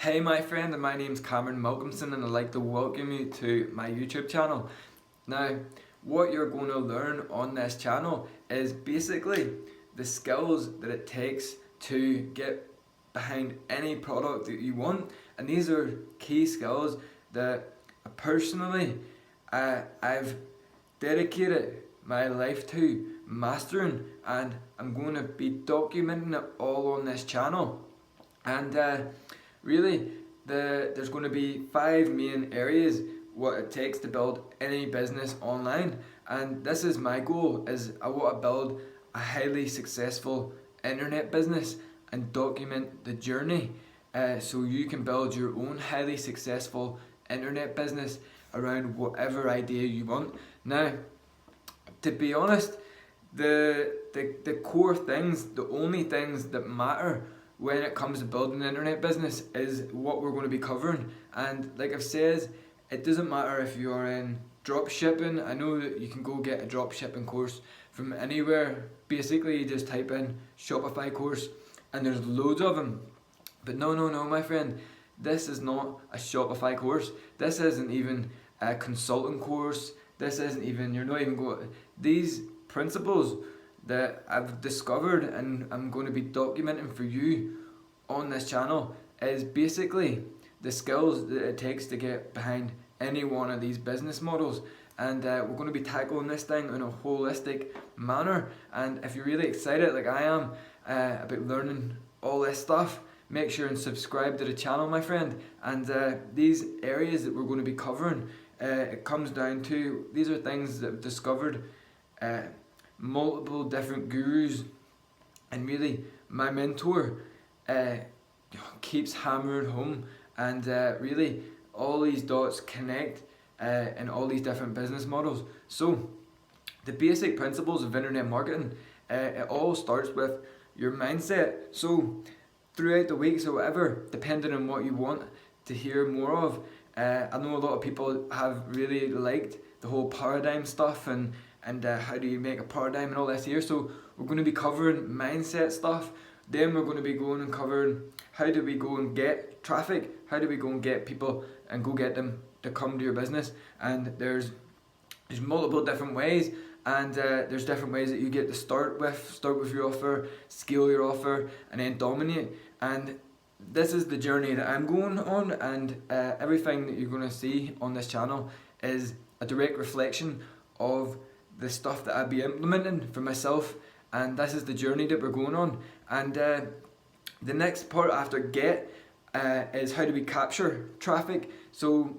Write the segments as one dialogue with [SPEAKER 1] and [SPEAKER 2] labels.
[SPEAKER 1] Hey my friend, and my name's Cameron Malcolmson, and I'd like to welcome you to my YouTube channel. Now, what you're going to learn on this channel is basically the skills that it takes to get behind any product that you want, and these are key skills that personally I've dedicated my life to mastering, and I'm going to be documenting it all on this channel. And really, there's going to be 5 main areas what it takes to build any business online, and this is my goal. Is I want to build a highly successful internet business and document the journey, so you can build your own highly successful internet business around whatever idea you want. Now, to be honest, the core things, the only things that matter when it comes to building an internet business is what we're going to be covering. And like I've said, it doesn't matter if you're in drop shipping. I know that you can go get a drop shipping course from anywhere. Basically, you just type in Shopify course and there's loads of them. But no, my friend, this is not a Shopify course. This isn't even a consulting course. This isn't even, you're not even going, these principles that I've discovered and I'm going to be documenting for you on this channel is basically the skills that it takes to get behind any one of these business models. And we're going to be tackling this thing in a holistic manner. And if you're really excited like I am about learning all this stuff, make sure and subscribe to the channel, my friend. And these areas that we're going to be covering, it comes down to, these are things that I've discovered multiple different gurus, and really my mentor keeps hammering home, and really all these dots connect in all these different business models. So the basic principles of internet marketing, it all starts with your mindset. So throughout the weeks or whatever, depending on what you want to hear more of, I know a lot of people have really liked the whole paradigm stuff and how do you make a paradigm and all this here. So we're going to be covering mindset stuff. Then we're going to be going and covering how do we go and get traffic, how do we go and get people and go get them to come to your business. And there's multiple different ways, and there's different ways that you get to start with your offer, scale your offer, and then dominate. And this is the journey that I'm going on, and everything that you're going to see on this channel is a direct reflection of the stuff that I'll be implementing for myself, and this is the journey that we're going on. And the next part after get is how do we capture traffic. So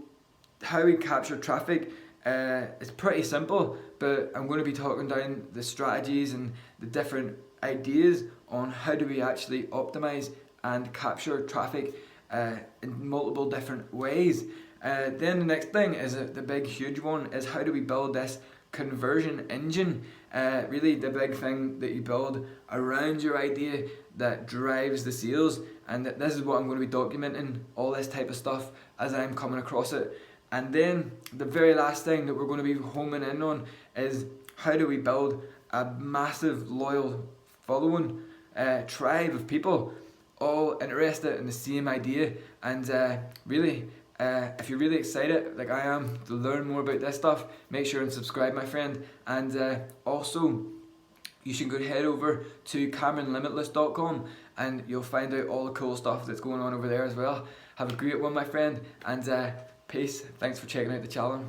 [SPEAKER 1] how we capture traffic is pretty simple, but I'm going to be talking down the strategies and the different ideas on how do we actually optimize and capture traffic in multiple different ways. Then the next thing is the big huge one is how do we build this conversion engine, really the big thing that you build around your idea that drives the sales. And this is what I'm going to be documenting, all this type of stuff as I'm coming across it. And then the very last thing that we're going to be homing in on is how do we build a massive loyal following, tribe of people all interested in the same idea. And really, if you're really excited like I am to learn more about this stuff, make sure and subscribe, my friend. And also you should go head over to CameronLimitless.com and you'll find out all the cool stuff that's going on over there as well. Have a great one, my friend, and peace. Thanks for checking out the channel.